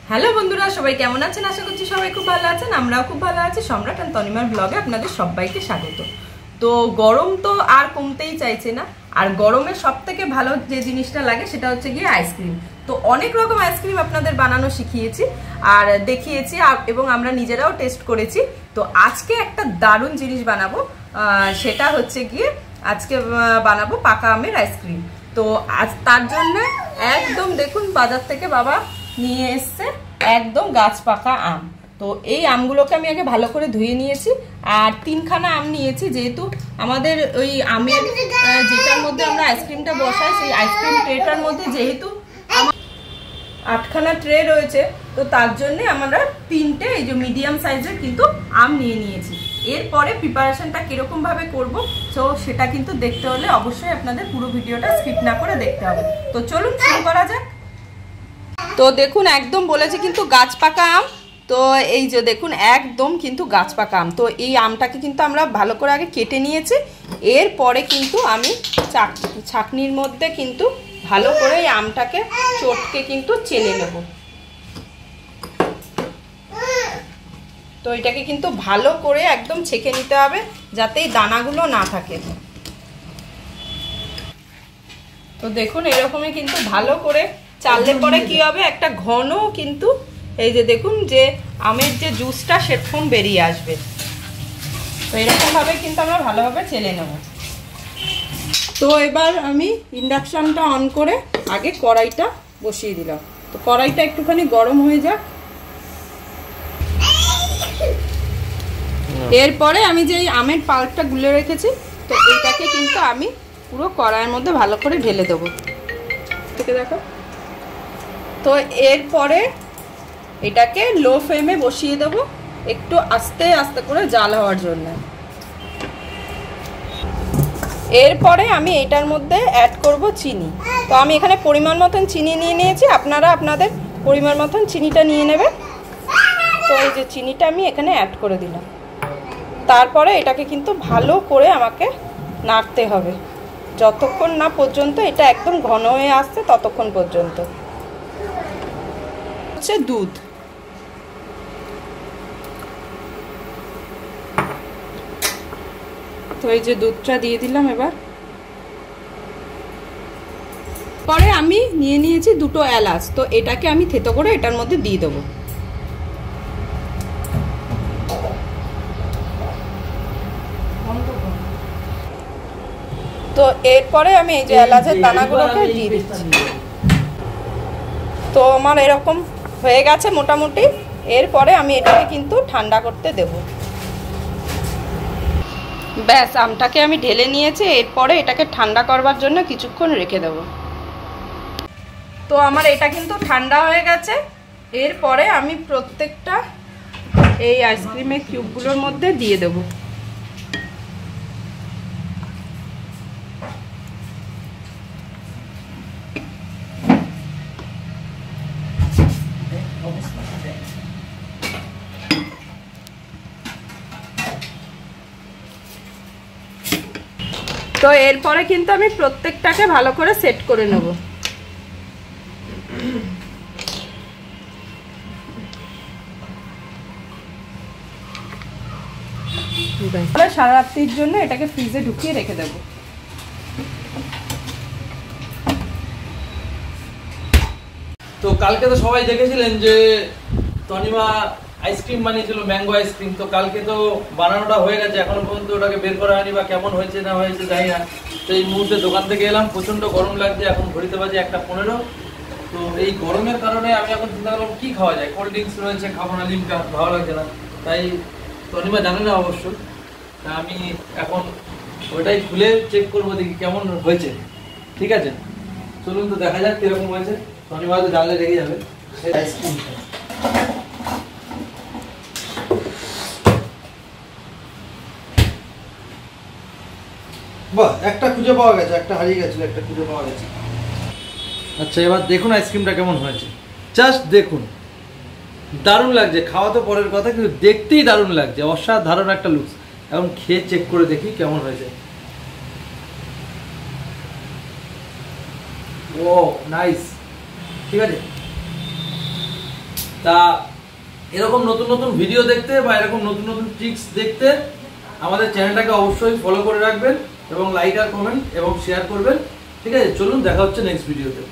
Hello বন্ধুরা, সবাই কেমন আছেন? আশা করছি সবাই খুব ভালো আছেন। আমরাও খুব ভালো আছি। সম্রাট আর তনিমার ব্লগে আপনাদের সবাইকে স্বাগত। তো গরম তো আর কমতেই চাইছে না, আর গরমে সব থেকে ভালো যে জিনিসটা লাগে সেটা হচ্ছে গিয়ে আইসক্রিম। তো অনেক রকম আইসক্রিম আপনাদের বানানো শিখিয়েছি আর দেখিয়েছি, এবং আমরা নিজেরাও টেস্ট করেছি। তো আজকে একটা দারুণ জিনিস বানাবো, সেটা হচ্ছে গিয়ে আজকে বানাবো পাকা আমের আইসক্রিম। তো আজ তার জন্য একদম দেখুন বাজার থেকে বাবা নিয়ে এসছে একদম গাছ পাকা আম। তো এই আমগুলোকে আমি আগে ভালো করে ধুয়ে নিয়েছি, আর 3খানা আম নিয়েছি, যেহেতু আমাদের ওই আমের যেটার মধ্যে আমরা আইসক্রিমটা বসাই সেই আইসক্রিম ট্রেটার মধ্যে যেহেতু 8খানা ট্রে রয়েছে, তো তার জন্য আমরা 3টে এই যে মিডিয়াম সাইজের কিন্তু আম নিয়ে নিয়েছি। এরপরে প্রিপারেশনটা কিরকম ভাবে করব তো সেটা কিন্তু দেখতে হলে অবশ্যই আপনাদের পুরো ভিডিওটা স্কিপ না করে দেখতে হবে। তো চলুন শুরু করা যাক। তো দেখুন একদম বলেছে কিন্তু গাছ পাকা আম। তো এই যে দেখুন একদম কিন্তু গাছ পাকা আম। তো এই আমটাকে কিন্তু আমরা ভালো করে আগে কেটে নিয়েছি। এরপরে কিন্তু আমি ছাঁকনির মধ্যে কিন্তু ভালো করে এই আমটাকে চটকে কিন্তু চেলে নেব। তো এটাকে কিন্তু ভালো করে একদম ছেঁকে নিতে হবে যাতে এই দানাগুলো না থাকে। তো দেখুন এরকমই কিন্তু ভালো করে চাললে পরে কি হবে, একটা ঘন কিন্তু এই যে দেখুন যে আমের যে জুসটা সেরকম বেরিয়ে আসবে। তো এরকম ভাবে কিন্তু আমরা ভালোভাবে চেলে নেব। তো এবার আমি ইন্ডাকশনটা অন করে আগে কড়াইটা বসিয়ে দিলাম। তো কড়াইটা একটুখানি গরম হয়ে যাক। এরপরে আমি যে আমের পাল্পটা গুলে রেখেছি, তো এটাকে কিন্তু আমি পুরো কড়াইয়ের মধ্যে ভালো করে ঢেলে দেবো। ঠিক দেখো। তো এরপরে এটাকে লো ফ্লেমে বসিয়ে দেবো, একটু আস্তে আস্তে করে জাল হওয়ার জন্য। এরপরে আমি এটার মধ্যে অ্যাড করব চিনি। তো আমি এখানে পরিমাণ মতন চিনি নিয়ে নিয়েছি, আপনারা আপনাদের পরিমাণ মতন চিনিটা নিয়ে নেবেন। তো এই যে চিনিটা আমি এখানে অ্যাড করে দিলাম। তারপরে এটাকে কিন্তু ভালো করে আমাকে নাড়তে হবে যতক্ষণ না পর্যন্ত এটা একদম ঘন হয়ে আসছে, ততক্ষণ পর্যন্ত। হচ্ছে দুধ। তো এই যে দুধটা দিয়ে দিলাম। এবার পরে আমি নিয়ে নিয়েছি 2টো এলাচ। তো এটাকে আমি থেতো করে এটার মধ্যে দিয়ে দেবো। তো এরপরে আমি এই যে এলাচের দানাগুলোকে দিয়ে দিচ্ছি। তো আমার এরকম হয়ে গেছে মোটামুটি। এরপরে আমি এটাকে কিন্তু ঠান্ডা করতে দেব। ব্যাস, আমটাকে আমি ঢেলে নিয়েছি। এরপরে এটাকে ঠান্ডা করবার জন্য কিছুক্ষণ রেখে দেব। তো আমার এটা কিন্তু ঠান্ডা হয়ে গেছে। এরপরে আমি প্রত্যেকটা এই আইসক্রিমের কিউবগুলোর মধ্যে দিয়ে দেব। তো এরপরে কিন্তু আমি প্রত্যেকটাকে ভালো করে সেট করে নেব। সারা রাত্রির জন্য এটাকে ফ্রিজে ঢুকিয়ে রেখে দেব। তো কালকে তো সবাই দেখেছিলেন যে তনিমা আইসক্রিম বানিয়েছিল, ম্যাঙ্গো আইসক্রিম। তো কালকে তো বানানোটা হয়ে গেছে, এখনো পর্যন্ত ওটাকে বের করা হয়নি বা কেমন হয়েছে না হয়েছে জানি না। তো এই মুহূর্তে দোকান থেকে এলাম, প্রচন্ড গরম লাগছে। এখন ঘড়িতে বাজে 1:15। তো এই গরমের কারণে আমি এখন চিন্তা করলাম কি খাওয়া যায়। কোল্ড ড্রিঙ্কস রয়েছে, খাবো না, লিমকা ভালো লাগছে না। তাই তনিমা জানে না অবশ্য, আমি এখন ওইটাই খুলে চেক করবো দেখি কেমন হয়েছে। ঠিক আছে, চলুন তো দেখা যাক কিরকম হয়েছে। তনিমা হয়তো জানলে রেগে যাবে। বাহ, একটা খুঁজে পাওয়া গেছে, একটা হারিয়ে গেছিল, একটা খুঁজে পাওয়া গেছে। আচ্ছা, এবার দেখুন আইসক্রিমটা কেমন হয়েছে। জাস্ট দেখুন, দারুণ লাগছে। খাওয়া তো পরের কথা, কিন্তু দেখতেই দারুণ লাগছে, অসাধারণ একটা লুকস। এখন খেয়ে চেক করে দেখি কেমন হয়েছে। ও নাইস, ঠিক আছে। তা এরকম নতুন নতুন ভিডিও দেখতে বা এরকম নতুন নতুন ট্রিক্স দেখতে আমাদের চ্যানেলটাকে অবশ্যই ফলো করে রাখবেন এবং লাইক আর কমেন্ট এবং শেয়ার করবেন। ঠিক আছে, চলুন দেখা হচ্ছে নেক্সট ভিডিওতে।